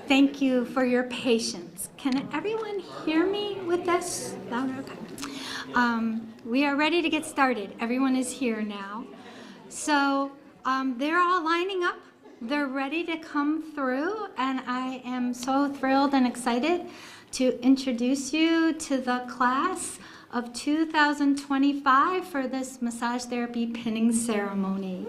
Thank you for your patience. Can everyone hear me with this? Louder? Okay. We are ready to get started. Everyone is here now. So they're all lining up. They're ready to come through, and I am so thrilled and excited to introduce you to the class of 2025 for this massage therapy pinning ceremony.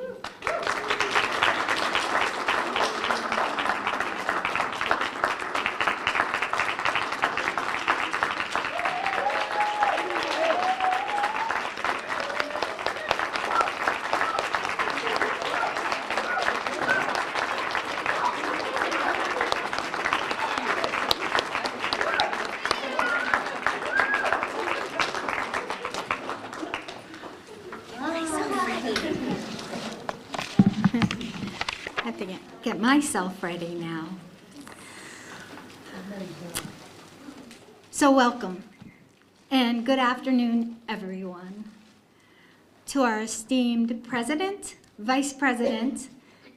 I have to get myself ready now. So welcome and good afternoon, everyone, to our esteemed President, Vice President,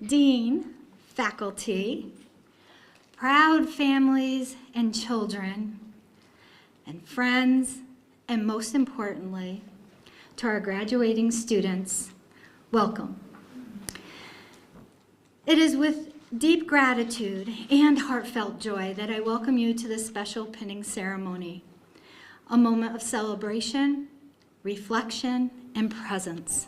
Dean, faculty, proud families and children, and friends, and most importantly, to our graduating students, welcome. It is with deep gratitude and heartfelt joy that I welcome you to this special pinning ceremony, a moment of celebration, reflection, and presence.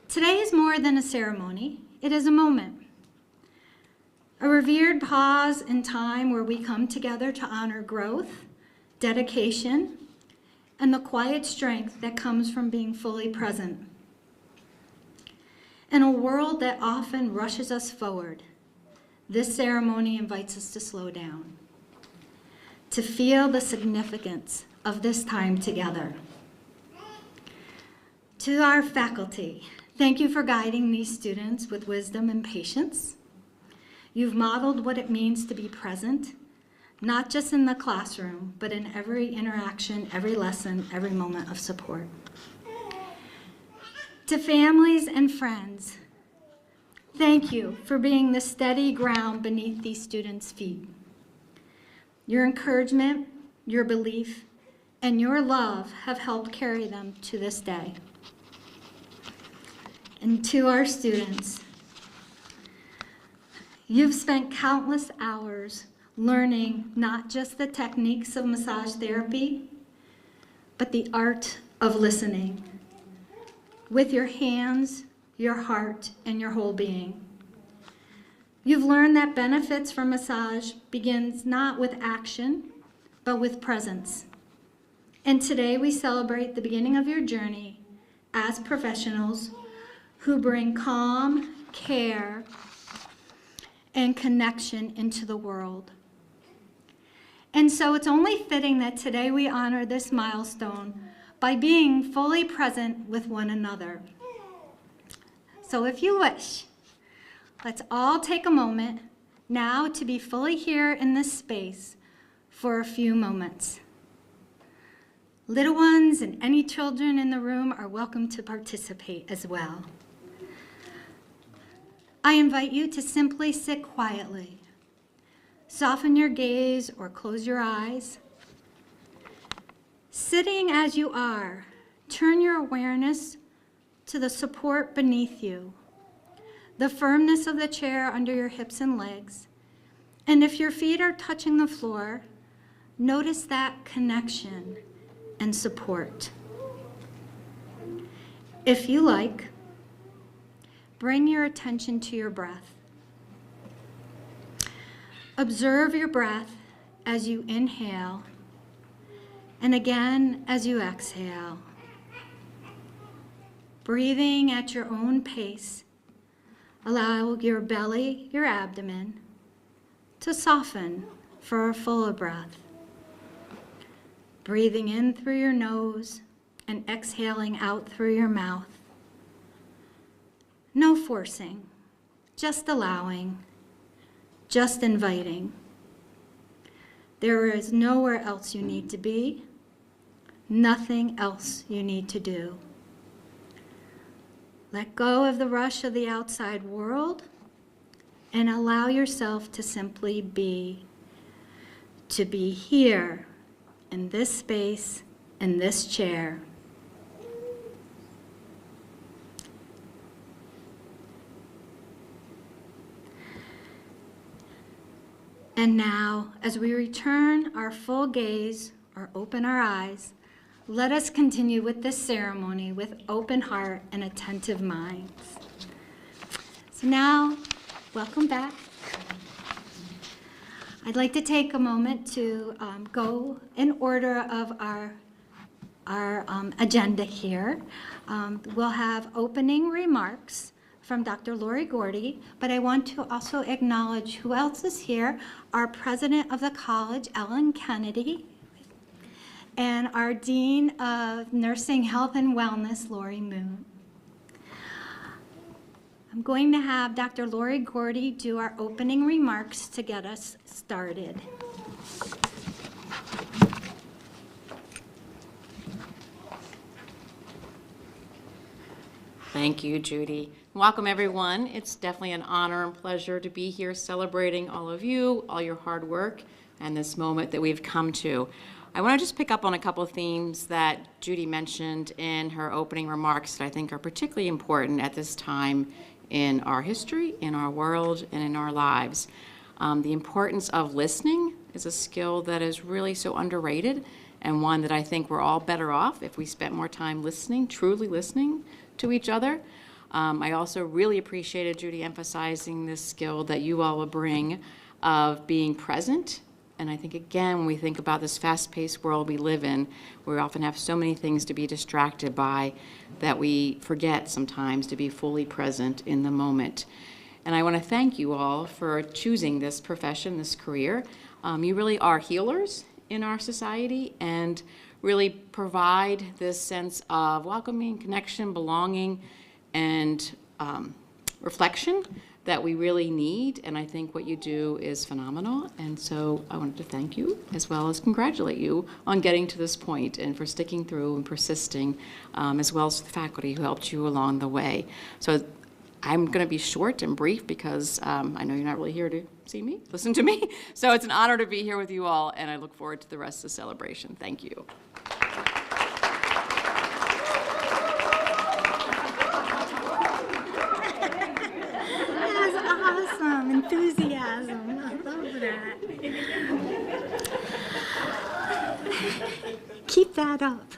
Today is more than a ceremony, it is a moment, a revered pause in time where we come together to honor growth, dedication, and the quiet strength that comes from being fully present. In a world that often rushes us forward, this ceremony invites us to slow down, to feel the significance of this time together. To our faculty, thank you for guiding these students with wisdom and patience. You've modeled what it means to be present, not just in the classroom, but in every interaction, every lesson, every moment of support. To families and friends, thank you for being the steady ground beneath these students' feet. Your encouragement, your belief, and your love have helped carry them to this day. And to our students, you've spent countless hours learning not just the techniques of massage therapy, but the art of listening with your hands, your heart, and your whole being. You've learned that benefits from massage begins not with action, but with presence. And today we celebrate the beginning of your journey as professionals who bring calm, care, and connection into the world. And so it's only fitting that today we honor this milestone by being fully present with one another. So if you wish, let's all take a moment now to be fully here in this space for a few moments. Little ones and any children in the room are welcome to participate as well. I invite you to simply sit quietly. Soften your gaze or close your eyes. Sitting as you are, turn your awareness to the support beneath you, the firmness of the chair under your hips and legs, and if your feet are touching the floor, notice that connection and support. If you like, bring your attention to your breath. Observe your breath as you inhale and again as you exhale. Breathing at your own pace, allow your belly, your abdomen, to soften for a fuller breath. Breathing in through your nose and exhaling out through your mouth. No forcing, just allowing, just inviting. There is nowhere else you need to be, nothing else you need to do. Let go of the rush of the outside world and allow yourself to simply be, to be here in this space, in this chair. And now, as we return our full gaze or open our eyes, let us continue with this ceremony with open heart and attentive minds. So now, welcome back. I'd like to take a moment to go in order of our agenda here. We'll have opening remarks from Dr. Lori Gordy, but I want to also acknowledge who else is here. Our president of the college, Ellen Kennedy, and our Dean of Nursing, Health, and Wellness, Lori Moon. I'm going to have Dr. Lori Gordy do our opening remarks to get us started. Thank you, Judy. Welcome, everyone. It's definitely an honor and pleasure to be here celebrating all of you, all your hard work, and this moment that we've come to. I want to just pick up on a couple of themes that Judy mentioned in her opening remarks that I think are particularly important at this time in our history, in our world, and in our lives. The importance of listening is a skill that is really so underrated, and one that I think we're all better off if we spent more time listening, truly listening to each other. I also really appreciated Judy emphasizing this skill that you all will bring of being present. And I think, again, when we think about this fast-paced world we live in, we often have so many things to be distracted by that we forget sometimes to be fully present in the moment. And I want to thank you all for choosing this profession, this career. You really are healers in our society and really provide this sense of welcoming, connection, belonging, and reflection that we really need, and I think what you do is phenomenal. And so I wanted to thank you as well as congratulate you on getting to this point and for sticking through and persisting, as well as the faculty who helped you along the way. So I'm going to be short and brief because I know you're not really here to see me, listen to me. So it's an honor to be here with you all, and I look forward to the rest of the celebration. Thank you. Enthusiasm. I love that. Keep that up.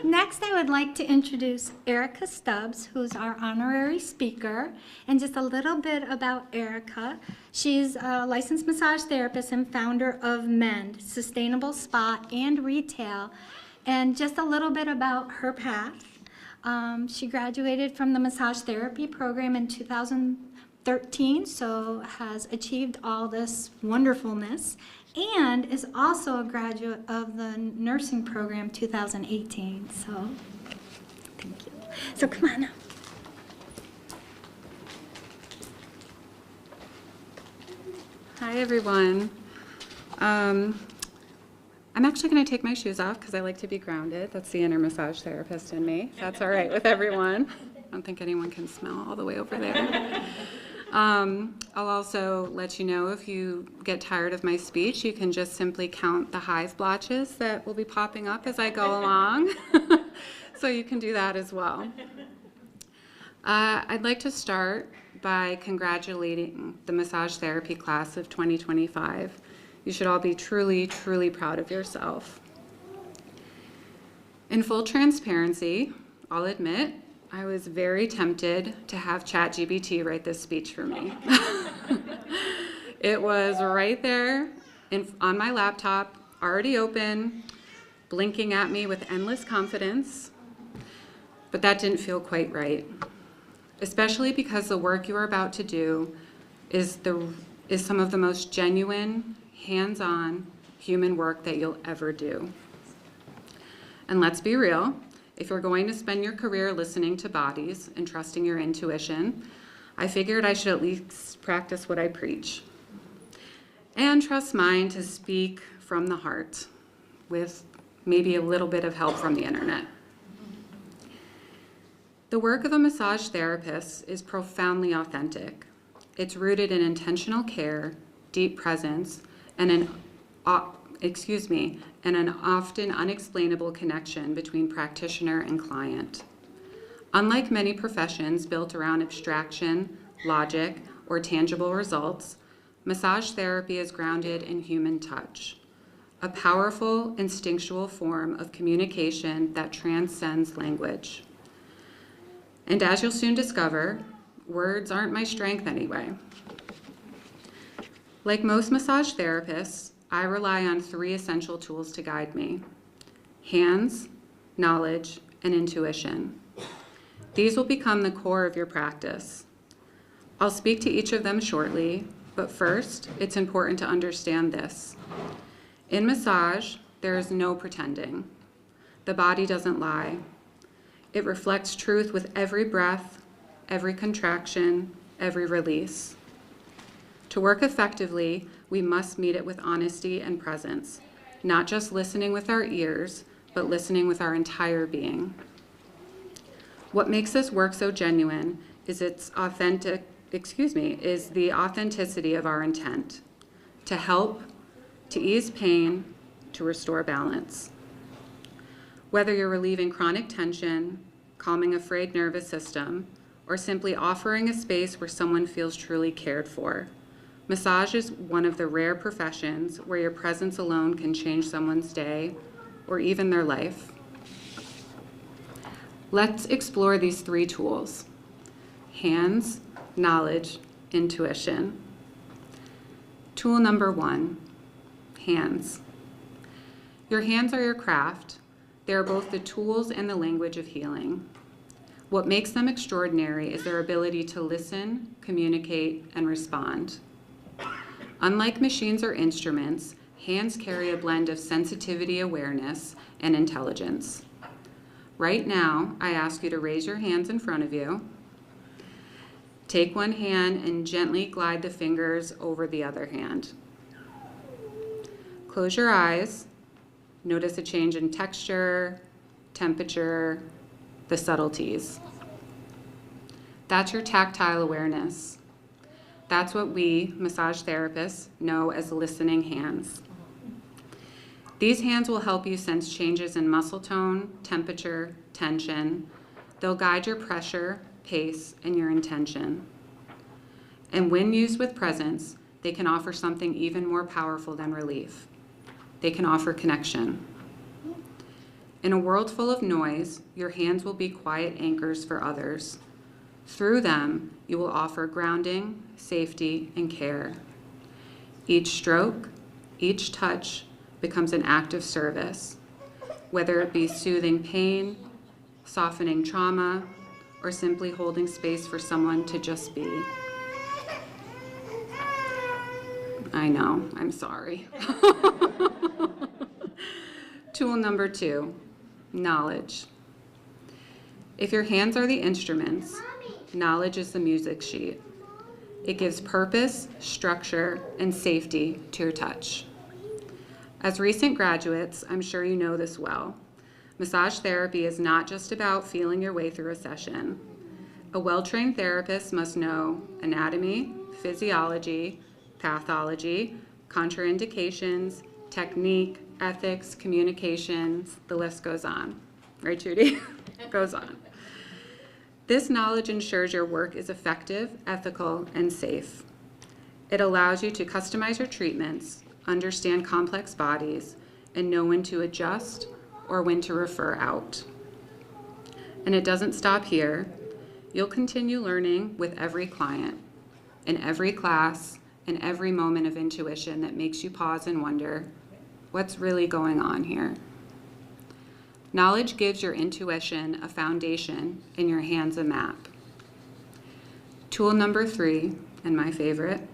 Next, I would like to introduce Erica Stubbs, who's our honorary speaker. And just a little bit about Erica. She's a licensed massage therapist and founder of Mend, Sustainable Spa and Retail. And just a little bit about her path. She graduated from the massage therapy program in 2013, so has achieved all this wonderfulness, and is also a graduate of the nursing program 2018. So, thank you. So come on up. Hi, everyone. I'm actually going to take my shoes off because I like to be grounded. That's the inner massage therapist in me. That's all right with everyone. I don't think anyone can smell all the way over there. I'll also let you know if you get tired of my speech, you can just simply count the hive blotches that will be popping up as I go along. So you can do that as well. I'd like to start by congratulating the massage therapy class of 2025. You should all be truly, truly proud of yourself. In full transparency, I'll admit, I was very tempted to have ChatGPT write this speech for me. It was right there on my laptop, already open, blinking at me with endless confidence, but that didn't feel quite right, especially because the work you are about to do is some of the most genuine, hands-on human work that you'll ever do. And let's be real, if you're going to spend your career listening to bodies and trusting your intuition, I figured I should at least practice what I preach. And trust mine to speak from the heart, with maybe a little bit of help from the internet. The work of a massage therapist is profoundly authentic. It's rooted in intentional care, deep presence, and an often unexplainable connection between practitioner and client. Unlike many professions built around abstraction, logic, or tangible results, massage therapy is grounded in human touch, a powerful, instinctual form of communication that transcends language. And as you'll soon discover, words aren't my strength anyway. Like most massage therapists, I rely on 3 essential tools to guide me: hands, knowledge, and intuition. These will become the core of your practice. I'll speak to each of them shortly, but first, it's important to understand this. In massage, there is no pretending. The body doesn't lie. It reflects truth with every breath, every contraction, every release. To work effectively, we must meet it with honesty and presence, not just listening with our ears, but listening with our entire being. What makes this work so genuine is the authenticity of our intent, to help, to ease pain, to restore balance. Whether you're relieving chronic tension, calming a frayed nervous system, or simply offering a space where someone feels truly cared for, massage is one of the rare professions where your presence alone can change someone's day or even their life. Let's explore these 3 tools: hands, knowledge, intuition. Tool number 1, hands. Your hands are your craft. They are both the tools and the language of healing. What makes them extraordinary is their ability to listen, communicate, and respond. Unlike machines or instruments, hands carry a blend of sensitivity, awareness, and intelligence. Right now, I ask you to raise your hands in front of you. Take one hand and gently glide the fingers over the other hand. Close your eyes. Notice a change in texture, temperature, the subtleties. That's your tactile awareness. That's what we, massage therapists, know as listening hands. These hands will help you sense changes in muscle tone, temperature, tension. They'll guide your pressure, pace, and your intention. And when used with presence, they can offer something even more powerful than relief. They can offer connection. In a world full of noise, your hands will be quiet anchors for others. Through them, you will offer grounding, safety, and care. Each stroke, each touch becomes an act of service, whether it be soothing pain, softening trauma, or simply holding space for someone to just be. I know, I'm sorry. Tool number 2, knowledge. If your hands are the instruments, knowledge is the music sheet. It gives purpose, structure, and safety to your touch. As recent graduates, I'm sure you know this well. Massage therapy is not just about feeling your way through a session. A well-trained therapist must know anatomy, physiology, pathology, contraindications, technique, ethics, communications, the list goes on. Right, Judy? Goes on. This knowledge ensures your work is effective, ethical, and safe. It allows you to customize your treatments, understand complex bodies, and know when to adjust or when to refer out. And it doesn't stop here. You'll continue learning with every client, in every class, in every moment of intuition that makes you pause and wonder, what's really going on here? Knowledge gives your intuition a foundation and your hands a map. Tool number 3, and my favorite,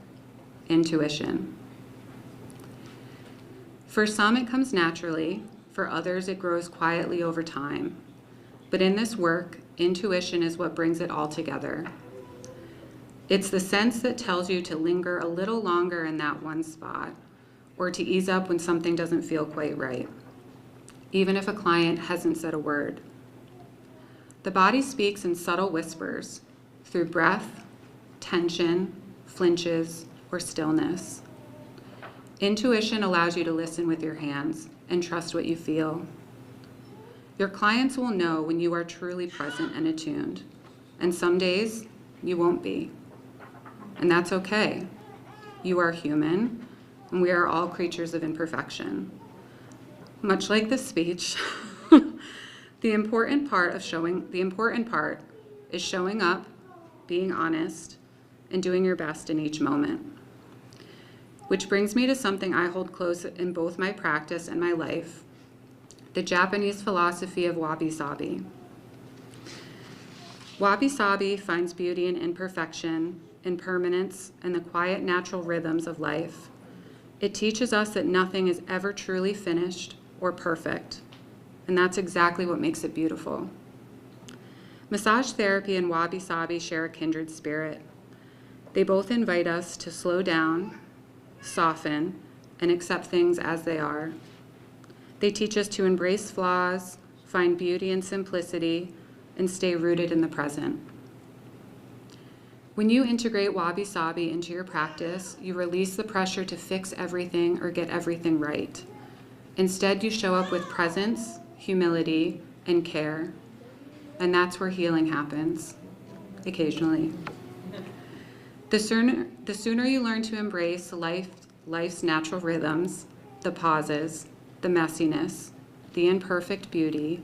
intuition. For some, it comes naturally. For others, it grows quietly over time. But in this work, intuition is what brings it all together. It's the sense that tells you to linger a little longer in that one spot, or to ease up when something doesn't feel quite right, even if a client hasn't said a word. The body speaks in subtle whispers through breath, tension, flinches, or stillness. Intuition allows you to listen with your hands and trust what you feel. Your clients will know when you are truly present and attuned, and some days you won't be. And that's okay. You are human, and we are all creatures of imperfection. Much like this speech, the important part is showing up, being honest, and doing your best in each moment. Which brings me to something I hold close in both my practice and my life, the Japanese philosophy of wabi-sabi. Wabi-sabi finds beauty in imperfection, impermanence, and the quiet natural rhythms of life. It teaches us that nothing is ever truly finished or perfect, and that's exactly what makes it beautiful. Massage therapy and wabi-sabi share a kindred spirit. They both invite us to slow down, soften, and accept things as they are. They teach us to embrace flaws, find beauty in simplicity, and stay rooted in the present. When you integrate wabi-sabi into your practice, you release the pressure to fix everything or get everything right. Instead, you show up with presence, humility, and care. And that's where healing happens, occasionally. The sooner you learn to embrace life's natural rhythms, the pauses, the messiness, the imperfect beauty,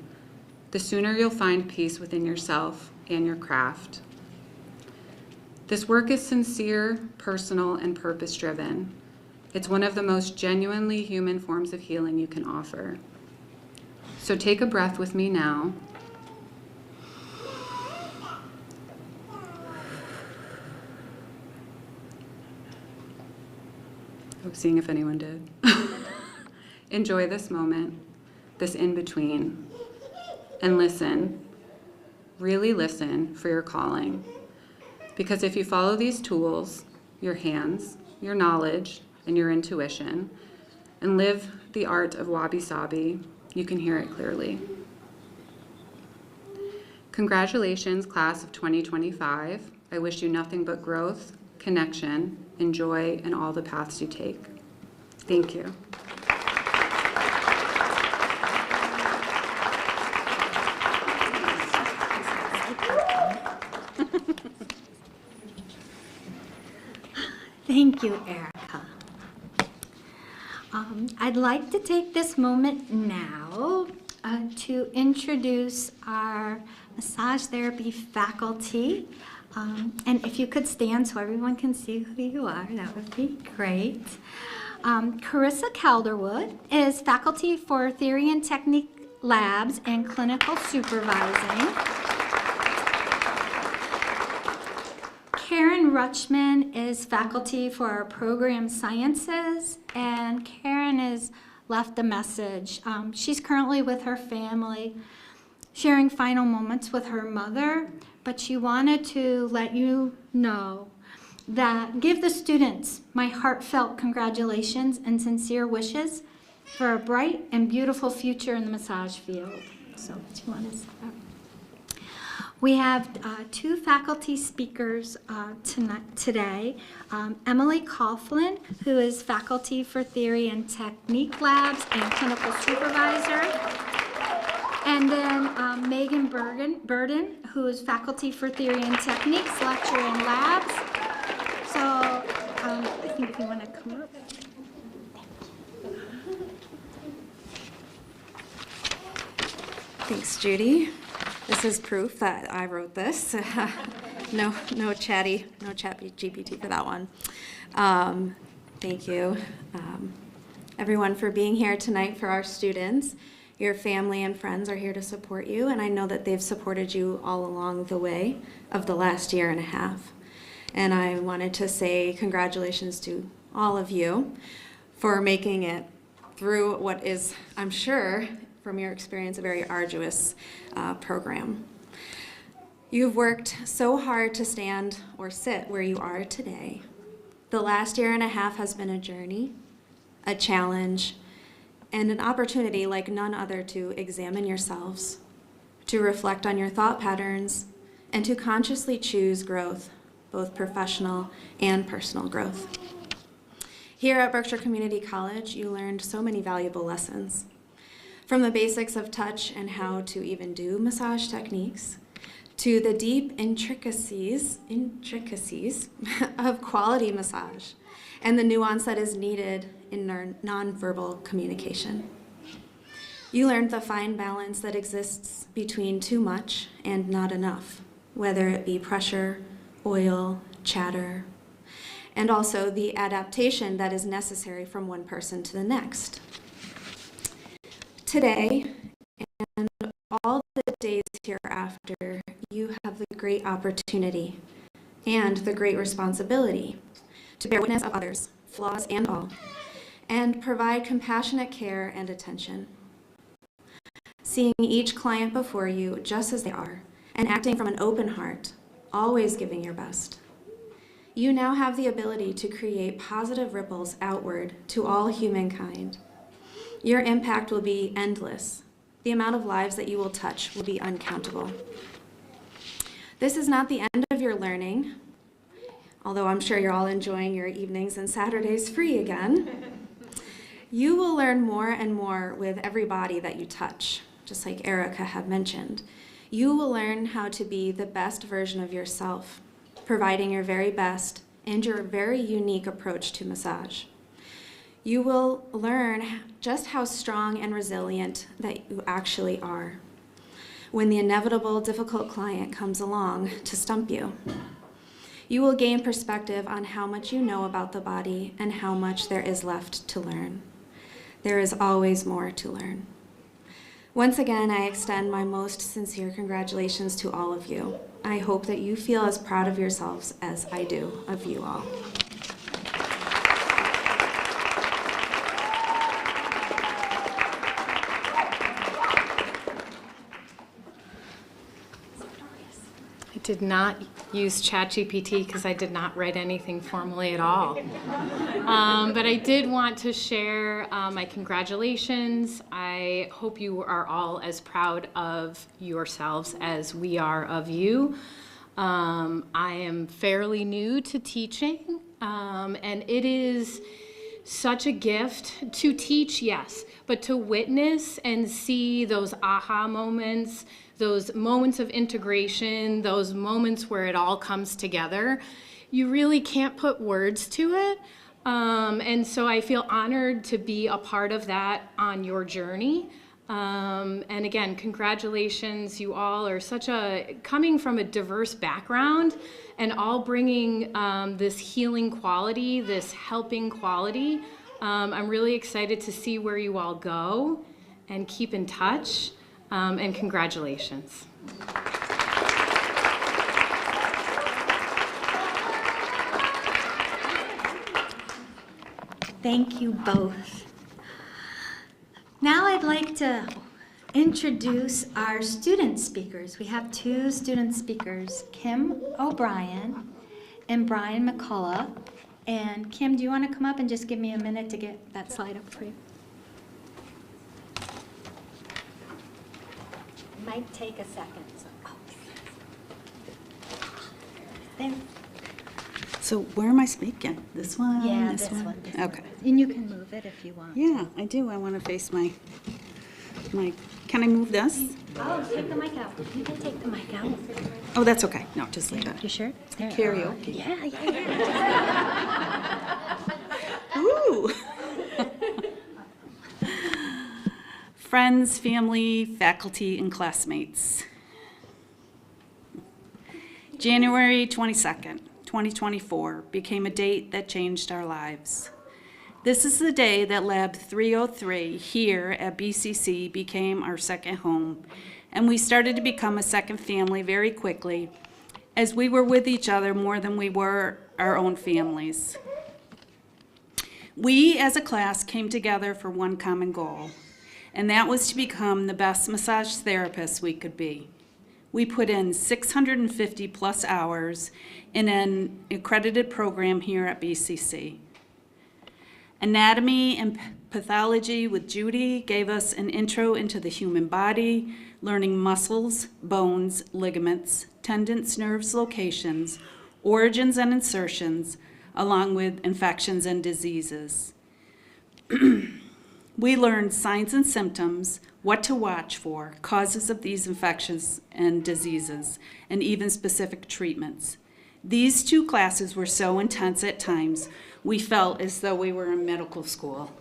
the sooner you'll find peace within yourself and your craft. This work is sincere, personal, and purpose-driven. It's one of the most genuinely human forms of healing you can offer. So take a breath with me now. Seeing if anyone did. Enjoy this moment, this in-between, and listen, really listen for your calling. Because if you follow these tools, your hands, your knowledge, and your intuition, and live the art of wabi-sabi, you can hear it clearly. Congratulations, class of 2025. I wish you nothing but growth, connection, and joy in all the paths you take. Thank you. Thank you, Erica. I'd like to take this moment now to introduce our massage therapy faculty. And if you could stand so everyone can see who you are, that would be great. Carissa Calderwood is faculty for Theory and Technique labs, and clinical supervising. Karen Rutschman is faculty for our program sciences, and Karen has left a message. She's currently with her family, sharing final moments with her mother, but she wanted to let you know that give the students my heartfelt congratulations and sincere wishes for a bright and beautiful future in the massage field. So, do you want to say that? We have two faculty speakers today. Emily Coughlin, who is faculty for Theory and Technique Labs and Clinical Supervisor. And then Megan Burden, who is faculty for Theory and Techniques, Lecture and Labs. So I think if you want to come up. Thanks, Judy. This is proof that I wrote this. No chat GPT for that one. Thank you, everyone, for being here tonight for our students. Your family and friends are here to support you, and I know that they've supported you all along the way of the last year and a half. And I wanted to say congratulations to all of you for making it through what is, I'm sure, from your experience, a very arduous program. You've worked so hard to stand or sit where you are today. The last year and a half has been a journey, a challenge, and an opportunity like none other to examine yourselves, to reflect on your thought patterns, and to consciously choose growth, both professional and personal growth. Here at Berkshire Community College, you learned so many valuable lessons. From the basics of touch and how to even do massage techniques, to the deep intricacies of quality massage, and the nuance that is needed in nonverbal communication. You learned the fine balance that exists between too much and not enough, whether it be pressure, oil, chatter, and also the adaptation that is necessary from one person to the next. Today, and all the days hereafter, you have the great opportunity and the great responsibility to bear witness of others, flaws and all, and provide compassionate care and attention. Seeing each client before you just as they are, and acting from an open heart, always giving your best. You now have the ability to create positive ripples outward to all humankind. Your impact will be endless. The amount of lives that you will touch will be uncountable. This is not the end of your learning, although I'm sure you're all enjoying your evenings and Saturdays free again. You will learn more and more with every body that you touch, just like Erica had mentioned. You will learn how to be the best version of yourself, providing your very best and your very unique approach to massage. You will learn just how strong and resilient that you actually are when the inevitable difficult client comes along to stump you. You will gain perspective on how much you know about the body and how much there is left to learn. There is always more to learn. Once again, I extend my most sincere congratulations to all of you. I hope that you feel as proud of yourselves as I do of you all. Did not use ChatGPT because I did not write anything formally at all. But I did want to share my congratulations. I hope you are all as proud of yourselves as we are of you. I am fairly new to teaching, and it is such a gift to teach, yes, but to witness and see those aha moments, those moments of integration, those moments where it all comes together, you really can't put words to it. And so I feel honored to be a part of that on your journey. And again, congratulations, you all are coming from a diverse background and all bringing this healing quality, this helping quality. I'm really excited to see where you all go and keep in touch, and congratulations. Thank you both. Now I'd like to introduce our student speakers. We have two student speakers, Kim O'Brien and Brian McCullough. And Kim, do you want to come up and just give me a minute to get that slide up for you? Might take a second. There. So where am I speaking? This one? Yeah, this one. Okay. And you can move it if you want. Yeah, I do. I want to face my, can I move this? Oh, take the mic out. You can take the mic out. Oh, that's okay. No, just leave it. You sure? There. Karaoke. Yeah. Ooh. Friends, family, faculty, and classmates. January 22nd, 2024 became a date that changed our lives. This is the day that Lab 303 here at BCC became our second home, and we started to become a second family very quickly as we were with each other more than we were our own families. We as a class came together for one common goal, and that was to become the best massage therapists we could be. We put in 650 plus hours in an accredited program here at BCC. Anatomy and pathology with Judy gave us an intro into the human body, learning muscles, bones, ligaments, tendons, nerves, locations, origins and insertions, along with infections and diseases. We learned signs and symptoms, what to watch for, causes of these infections and diseases, and even specific treatments. These two classes were so intense at times, we felt as though we were in medical school.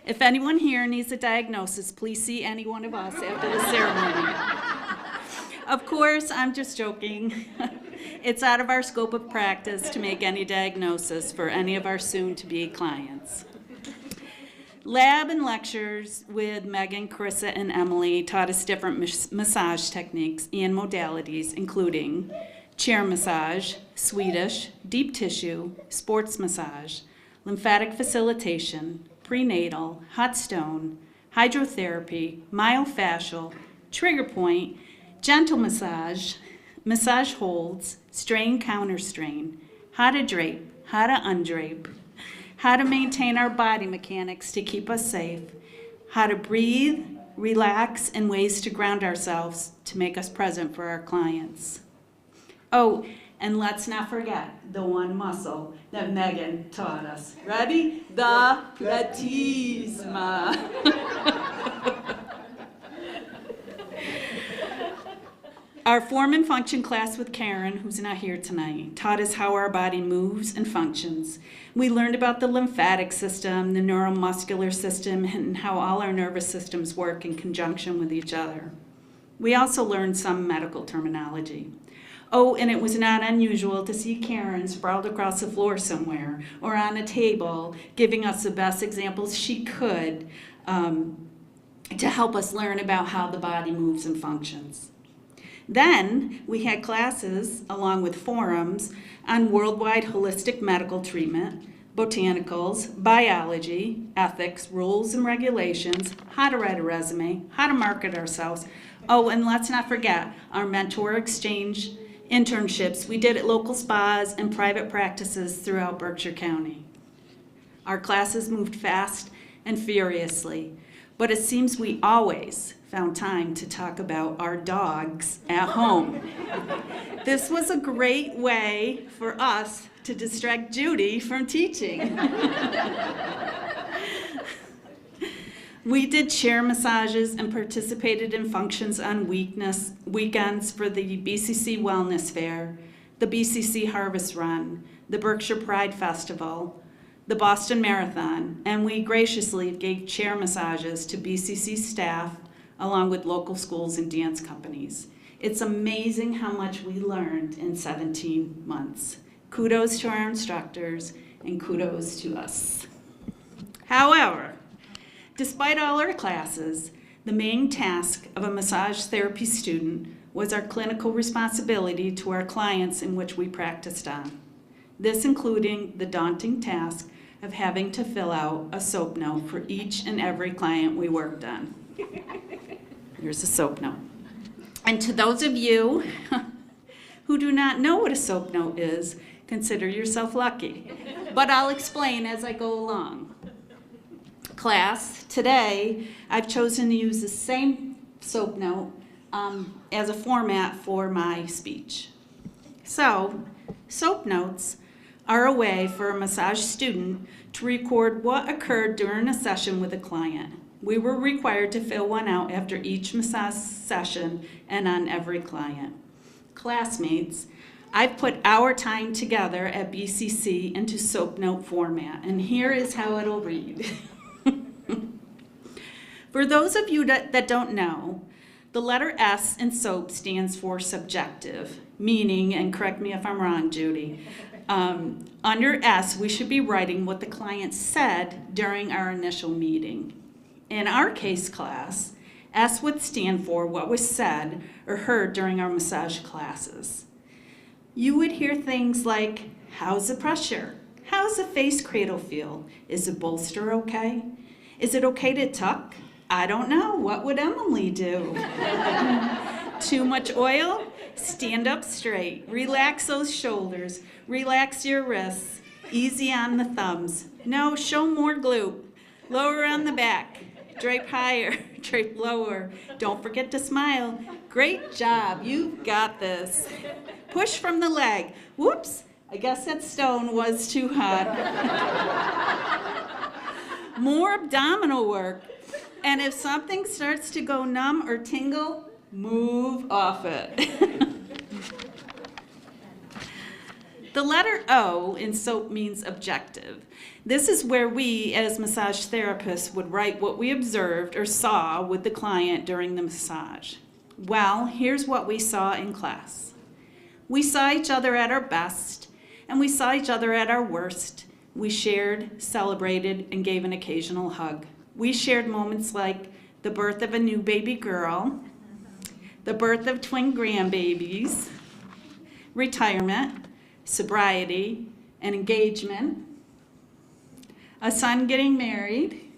If anyone here needs a diagnosis, please see any one of us after the ceremony. Of course, I'm just joking. It's out of our scope of practice to make any diagnosis for any of our soon-to-be clients. Lab and lectures with Megan, Carissa, and Emily taught us different massage techniques and modalities, including chair massage, Swedish, deep tissue, sports massage, lymphatic facilitation, prenatal, hot stone, hydrotherapy, myofascial, trigger point, gentle massage, massage holds, strain counter strain, how to drape, how to undrape, how to maintain our body mechanics to keep us safe, how to breathe, relax, and ways to ground ourselves to make us present for our clients. Oh, and let's not forget the one muscle that Megan taught us. Ready? The platysma. Our form and function class with Karen, who's not here tonight, taught us how our body moves and functions. We learned about the lymphatic system, the neuromuscular system, and how all our nervous systems work in conjunction with each other. We also learned some medical terminology. Oh, and it was not unusual to see Karen sprawled across the floor somewhere or on a table, giving us the best examples she could to help us learn about how the body moves and functions. Then we had classes, along with forums, on worldwide holistic medical treatment, botanicals, biology, ethics, rules and regulations, how to write a resume, how to market ourselves. Oh, and let's not forget our mentor exchange internships we did at local spas and private practices throughout Berkshire County. Our classes moved fast and furiously, but it seems we always found time to talk about our dogs at home. This was a great way for us to distract Judy from teaching. We did chair massages and participated in functions on weekends for the BCC Wellness Fair, the BCC Harvest Run, the Berkshire Pride Festival, the Boston Marathon, and we graciously gave chair massages to BCC staff along with local schools and dance companies. It's amazing how much we learned in 17 months. Kudos to our instructors and kudos to us. However, Despite all our classes, the main task of a massage therapy student was our clinical responsibility to our clients in which we practiced on. This including the daunting task of having to fill out a soap note for each and every client we worked on. Here's a soap note. And to those of you who do not know what a soap note is, consider yourself lucky. But I'll explain as I go along. Class, today I've chosen to use the same soap note as a format for my speech. So, soap notes are a way for a massage student to record what occurred during a session with a client. We were required to fill one out after each massage session and on every client. Classmates, I've put our time together at BCC into soap note format, and here is how it'll read. For those of you that don't know, the letter S in SOAP stands for subjective, meaning, and correct me if I'm wrong, Judy, under S, we should be writing what the client said during our initial meeting. In our case class, S would stand for what was said or heard during our massage classes. You would hear things like, how's the pressure? How's the face cradle feel? Is the bolster okay? Is it okay to tuck? I don't know. What would Emily do? Too much oil? Stand up straight. Relax those shoulders. Relax your wrists. Easy on the thumbs. No, show more glute. Lower on the back. Drape higher. Drape lower. Don't forget to smile. Great job. You've got this. Push from the leg. Whoops. I guess that stone was too hot. More abdominal work. And if something starts to go numb or tingle, move off it. The letter O in SOAP means objective. This is where we, as massage therapists, would write what we observed or saw with the client during the massage. Well, here's what we saw in class. We saw each other at our best, and we saw each other at our worst. We shared, celebrated, and gave an occasional hug. We shared moments like the birth of a new baby girl, the birth of twin grandbabies, retirement, sobriety, and engagement, a son getting married,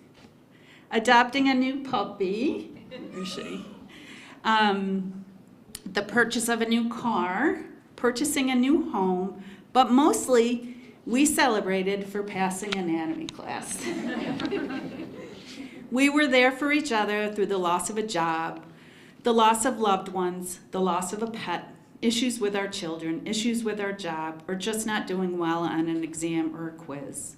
adopting a new puppy, where is she? The purchase of a new car, purchasing a new home, but mostly we celebrated for passing anatomy class. We were there for each other through the loss of a job, the loss of loved ones, the loss of a pet, issues with our children, issues with our job, or just not doing well on an exam or a quiz.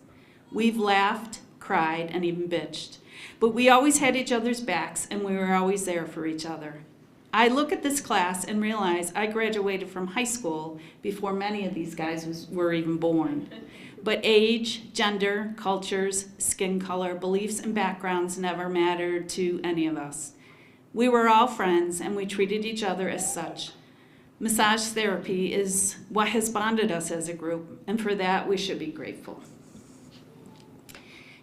We've laughed, cried, and even bitched, but we always had each other's backs and we were always there for each other. I look at this class and realize I graduated from high school before many of these guys were even born. But age, gender, cultures, skin color, beliefs, and backgrounds never mattered to any of us. We were all friends and we treated each other as such. Massage therapy is what has bonded us as a group, and for that we should be grateful.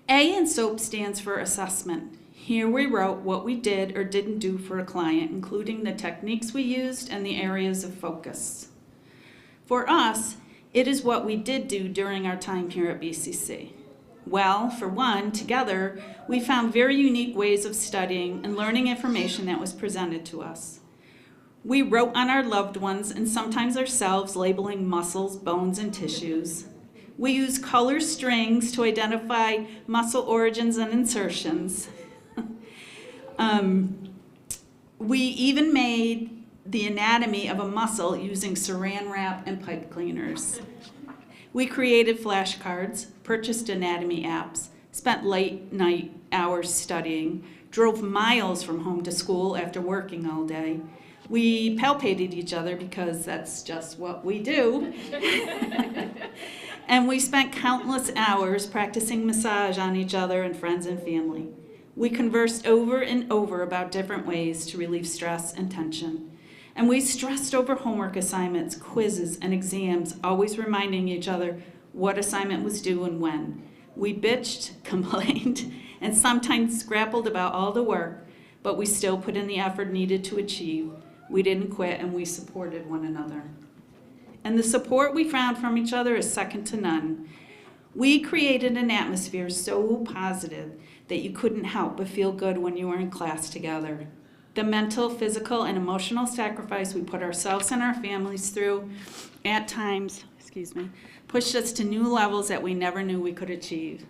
A in SOAP stands for assessment. Here we wrote what we did or didn't do for a client, including the techniques we used and the areas of focus. For us, it is what we did do during our time here at BCC. Well, for one, together, we found very unique ways of studying and learning information that was presented to us. We wrote on our loved ones and sometimes ourselves, labeling muscles, bones, and tissues. We used color strings to identify muscle origins and insertions. We even made the anatomy of a muscle using saran wrap and pipe cleaners. We created flashcards, purchased anatomy apps, spent late night hours studying, drove miles from home to school after working all day. We palpated each other because that's just what we do. And we spent countless hours practicing massage on each other and friends and family. We conversed over and over about different ways to relieve stress and tension. And we stressed over homework assignments, quizzes, and exams, always reminding each other what assignment was due and when. We bitched, complained, and sometimes grappled about all the work, but we still put in the effort needed to achieve. We didn't quit, and we supported one another. And the support we found from each other is second to none. We created an atmosphere so positive that you couldn't help but feel good when you were in class together. The mental, physical, and emotional sacrifice we put ourselves and our families through at times, pushed us to new levels that we never knew we could achieve.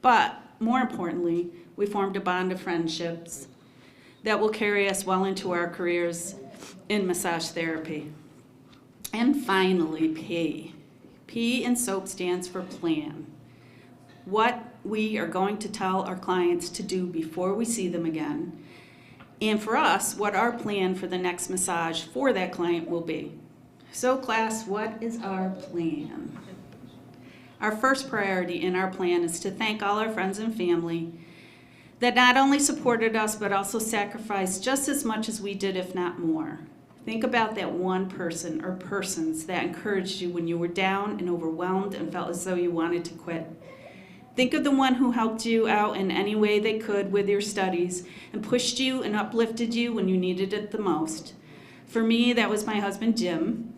But more importantly, we formed a bond of friendships that will carry us well into our careers in massage therapy. And finally, P. P in SOAP stands for plan. What we are going to tell our clients to do before we see them again. And for us, what our plan for the next massage for that client will be. So class, what is our plan? Our first priority in our plan is to thank all our friends and family that not only supported us, but also sacrificed just as much as we did, if not more. Think about that one person or persons that encouraged you when you were down and overwhelmed and felt as though you wanted to quit. Think of the one who helped you out in any way they could with your studies and pushed you and uplifted you when you needed it the most. For me, that was my husband, Jim.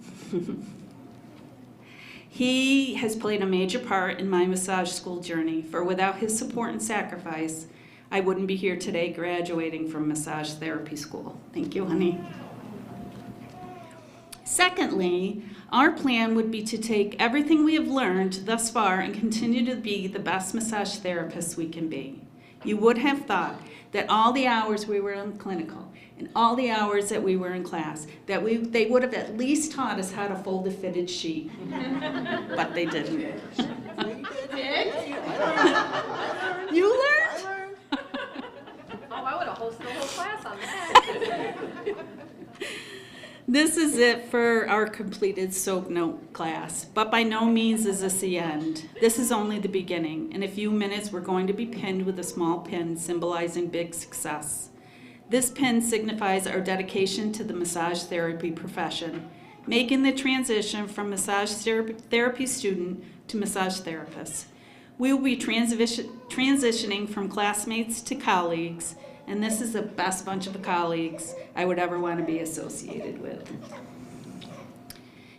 He has played a major part in my massage school journey, for without his support and sacrifice, I wouldn't be here today graduating from massage therapy school. Thank you, honey. Secondly, our plan would be to take everything we have learned thus far and continue to be the best massage therapists we can be. You would have thought that all the hours we were in clinical and all the hours that we were in class, that they would have at least taught us how to fold a fitted sheet, but they didn't. You learned? Oh, I would have hosted a whole class on that. This is it for our completed SOAP note class, but by no means is this the end. This is only the beginning. In a few minutes, we're going to be pinned with a small pin symbolizing big success. This pin signifies our dedication to the massage therapy profession, making the transition from massage therapy student to massage therapist. We will be transitioning from classmates to colleagues, and this is the best bunch of colleagues I would ever want to be associated with.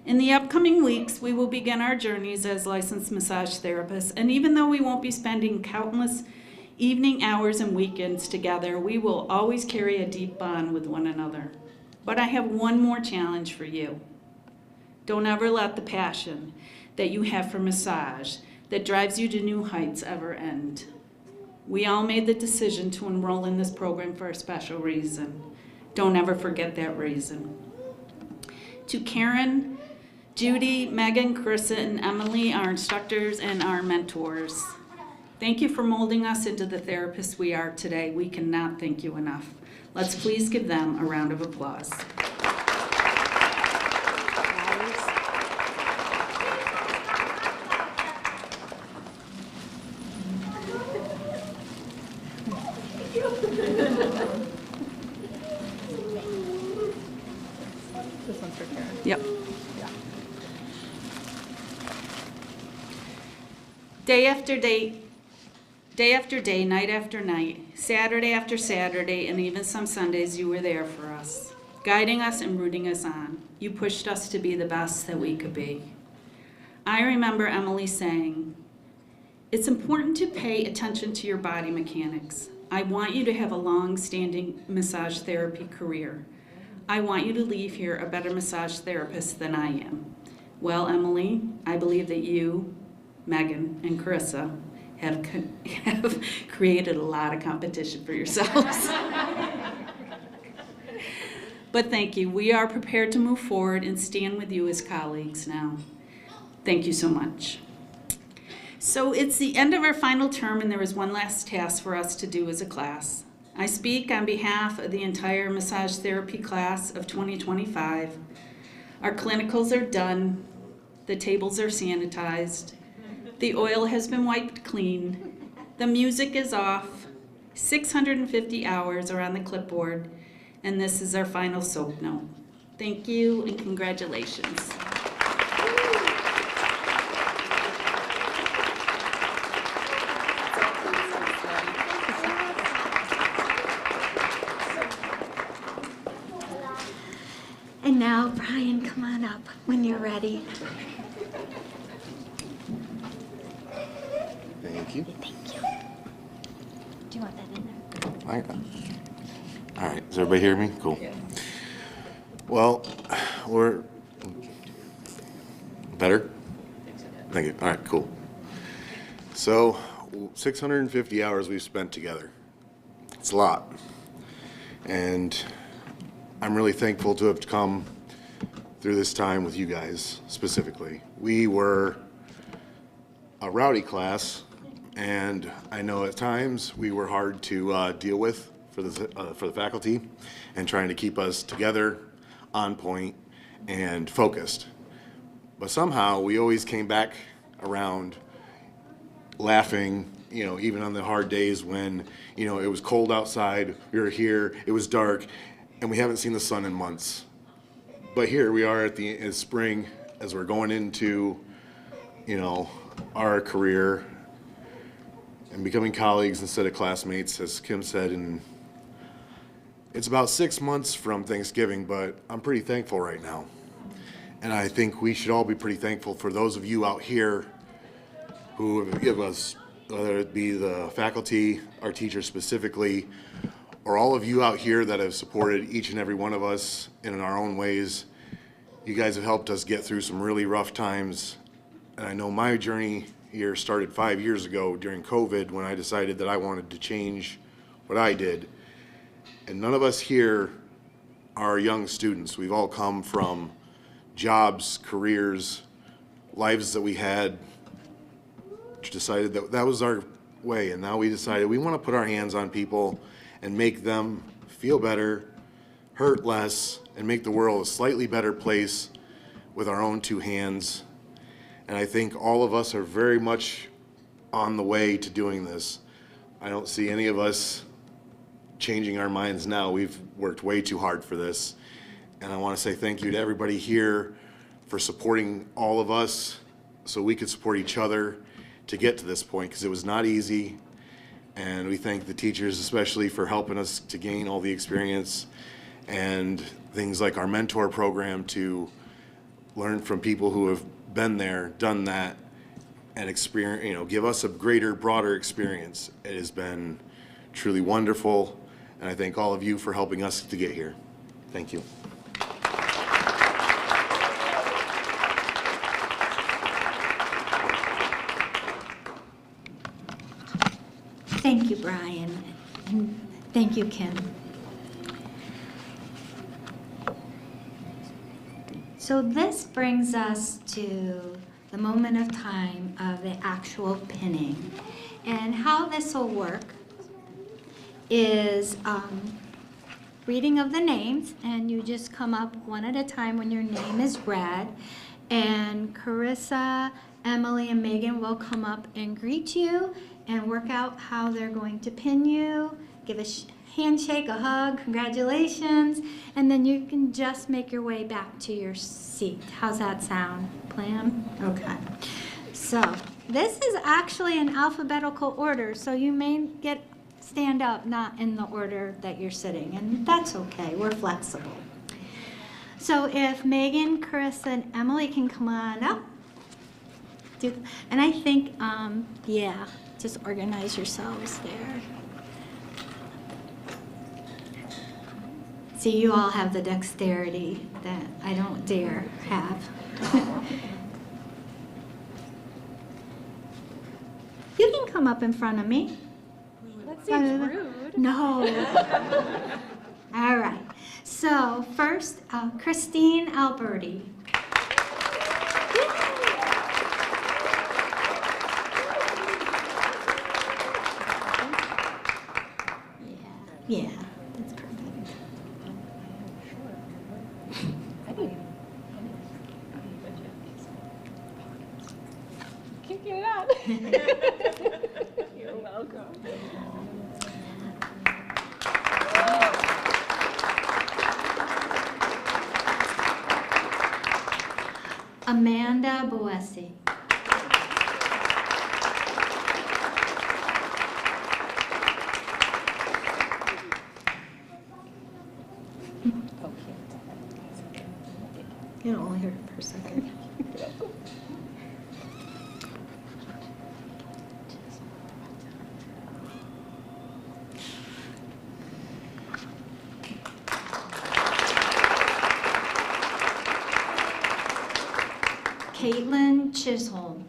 In the upcoming weeks, we will begin our journeys as licensed massage therapists, and even though we won't be spending countless evening hours and weekends together, we will always carry a deep bond with one another. But I have one more challenge for you. Don't ever let the passion that you have for massage that drives you to new heights ever end. We all made the decision to enroll in this program for a special reason. Don't ever forget that reason. To Karen, Judy, Megan, Carissa, and Emily, our instructors and our mentors, thank you for molding us into the therapists we are today. We cannot thank you enough. Let's please give them a round of applause. This one's for Karen. Yep. Day after day, night after night, Saturday after Saturday, and even some Sundays, you were there for us, guiding us and rooting us on. You pushed us to be the best that we could be. I remember Emily saying, "It's important to pay attention to your body mechanics. I want you to have a long-standing massage therapy career. I want you to leave here a better massage therapist than I am." Well, Emily, I believe that you, Megan, and Carissa have created a lot of competition for yourselves. But thank you. We are prepared to move forward and stand with you as colleagues now. Thank you so much. So it's the end of our final term, and there is one last task for us to do as a class. I speak on behalf of the entire massage therapy class of 2025. Our clinicals are done. The tables are sanitized. The oil has been wiped clean. The music is off. 650 hours are on the clipboard. And this is our final SOAP note. Thank you and congratulations. Chatty. Thank you. Thank you. Do you want that in there? All right, does everybody hear me? Cool. Well, we're better? Thank you. All right, cool. So, 650 hours we've spent together. It's a lot. And I'm really thankful to have come through this time with you guys specifically. We were a rowdy class, and I know at times we were hard to deal with for the faculty and trying to keep us together, on point, and focused. But somehow we always came back around laughing, you know, even on the hard days when, you know, it was cold outside, we were here, it was dark, and we haven't seen the sun in months. But here we are at the spring as we're going into, you know, our career and becoming colleagues instead of classmates, as Kim said. And it's about 6 months from Thanksgiving, but I'm pretty thankful right now. And I think we should all be pretty thankful for those of you out here who give us, whether it be the faculty, our teachers specifically, or all of you out here that have supported each and every one of us in our own ways. You guys have helped us get through some really rough times. And I know my journey here started 5 years ago during COVID when I decided that I wanted to change what I did. And none of us here are young students. We've all come from jobs, careers, lives that we had, decided that that was our way. And now we decided we want to put our hands on people and make them feel better, hurt less, and make the world a slightly better place with our own two hands. And I think all of us are very much on the way to doing this. I don't see any of us changing our minds now. We've worked way too hard for this. And I want to say thank you to everybody here for supporting all of us so we could support each other to get to this point, because it was not easy. And we thank the teachers especially for helping us to gain all the experience and things like our mentor program to learn from people who have been there, done that, and experience, you know, give us a greater, broader experience. It has been truly wonderful, and I thank all of you for helping us to get here. Thank you. Thank you, Brian, and thank you, Kim. So this brings us to the moment of time of the actual pinning. And how this will work is reading of the names, and you just come up one at a time when your name is read, and Carissa, Emily, and Megan will come up and greet you and work out how they're going to pin you, give a handshake, a hug, congratulations, and then you can just make your way back to your seat. How's that sound? Plan? Okay. So this is actually in alphabetical order, so you may stand up not in the order that you're sitting, and that's okay. We're flexible. So if Megan, Carissa, and Emily can come on up. And I think, yeah, just organize yourselves there. See, you all have the dexterity that I don't dare have. You can come up in front of me. That seems rude. No. All right. So first, Christine Alberti. Yeah, that's perfect. Can't get it out. You're welcome. Amanda Boesi. You don't only heard it for a second. Caitlin Chisholm.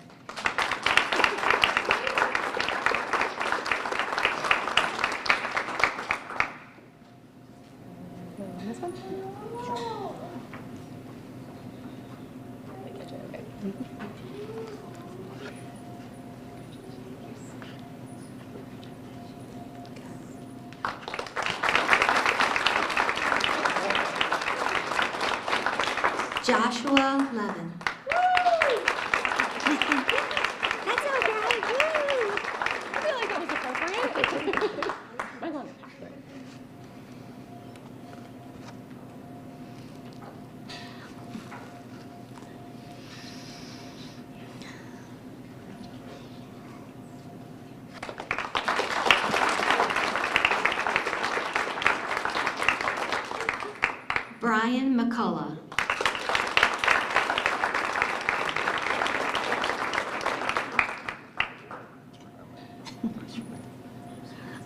Joshua Levin. That's okay. Woo! I feel like that was appropriate. I want it. Brian McCullough.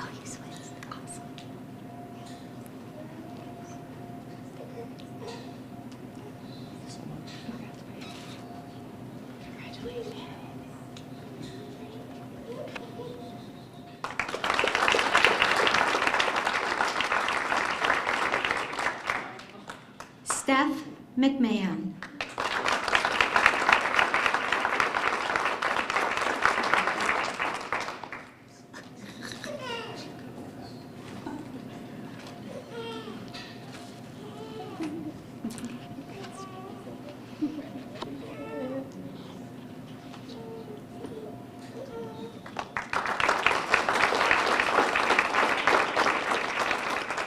Oh, you switched. Awesome. Steph McMahon.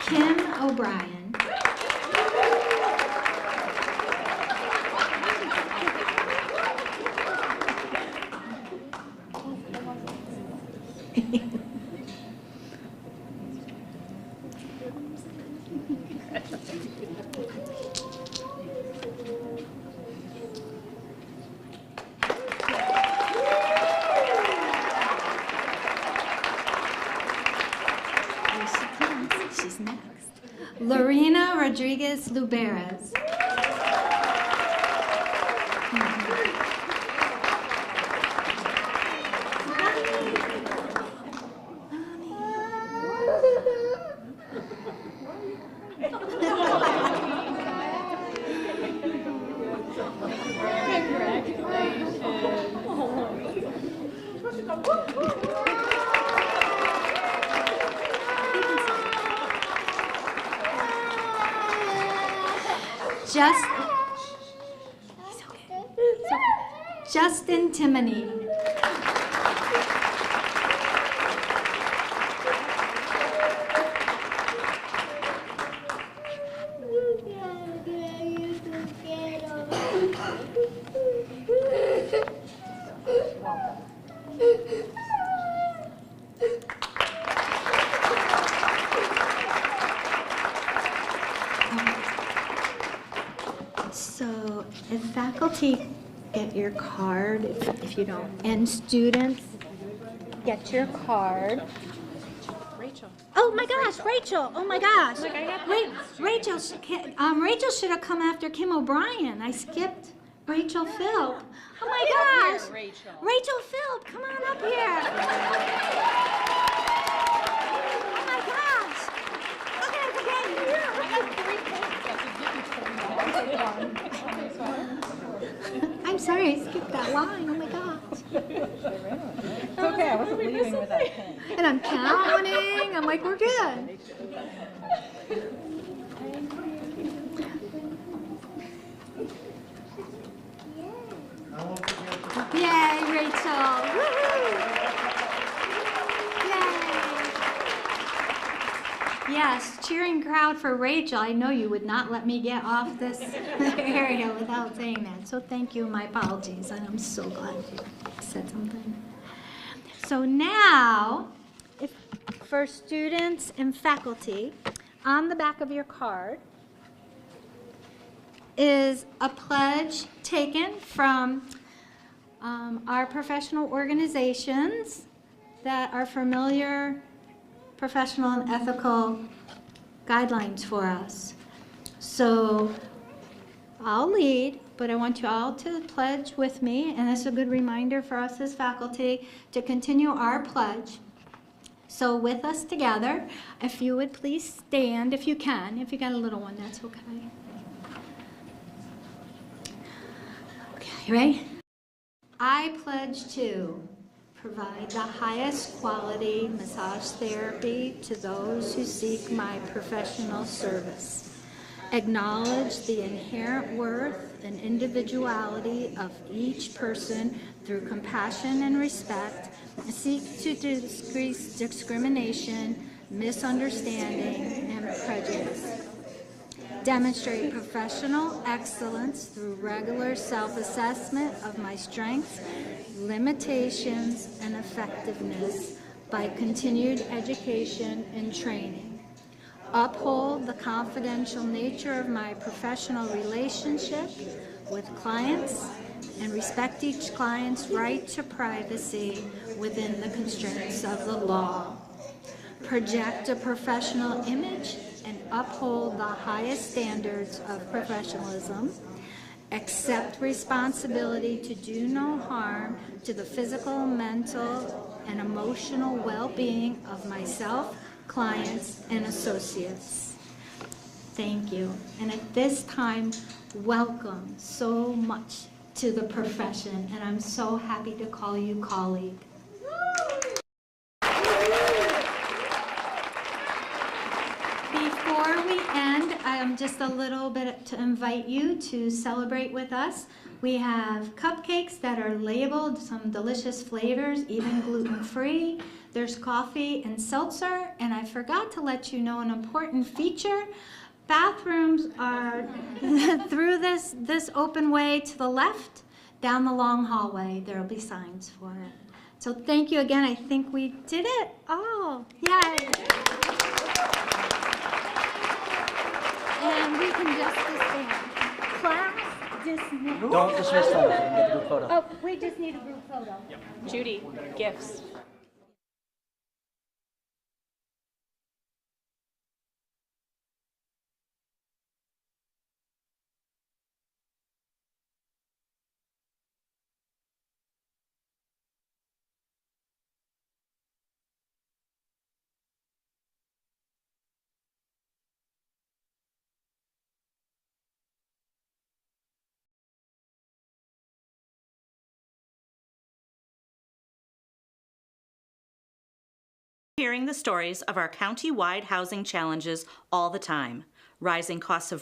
Kim O'Brien. Here she comes. She's next. Lorena Rodriguez Luberas. Justin Timoney. So if faculty get your card, if you don't, and students get your card. Rachel. Oh my gosh, Rachel! Oh my gosh! Rachel should have come after Kim O'Brien. I skipped Rachel Philp. Oh my gosh! Rachel Philp, come on up here. Oh my gosh! I'm sorry, I skipped that line. Oh my gosh! It's okay, I wasn't leaving without a pen. And I'm counting. I'm like, we're good. Yay, Rachel. Woohoo. Yay. Yes, cheering crowd for Rachel. I know you would not let me get off this area without saying that. So thank you. My apologies. And I'm so glad you said something. So now, for students and faculty, on the back of your card is a pledge taken from our professional organizations that are familiar professional and ethical guidelines for us. So I'll lead, but I want you all to pledge with me, and this is a good reminder for us as faculty to continue our pledge. So with us together, if you would please stand if you can. If you got a little one, that's okay. Okay, you ready? I pledge to provide the highest quality massage therapy to those who seek my professional service. Acknowledge the inherent worth and individuality of each person through compassion and respect, and seek to decrease discrimination, misunderstanding, and prejudice. Demonstrate professional excellence through regular self-assessment of my strengths, limitations, and effectiveness by continued education and training. Uphold the confidential nature of my professional relationship with clients and respect each client's right to privacy within the constraints of the law. Project a professional image and uphold the highest standards of professionalism. Accept responsibility to do no harm to the physical, mental, and emotional well-being of myself, clients, and associates. Thank you. And at this time, welcome so much to the profession, and I'm so happy to call you colleague. Before we end, just a little bit to invite you to celebrate with us. We have cupcakes that are labeled, some delicious flavors, even gluten-free. There's coffee and seltzer, and I forgot to let you know an important feature. Bathrooms are through this open way to the left, down the long hallway. There'll be signs for it. So thank you again. I think we did it. Oh, yay. And we can just stand. Class dismissed. Don't dismiss them. We can get the group photo. Oh, we just need a group photo. Judy, gifts. Hearing the stories of our county-wide housing challenges all the time. Rising costs of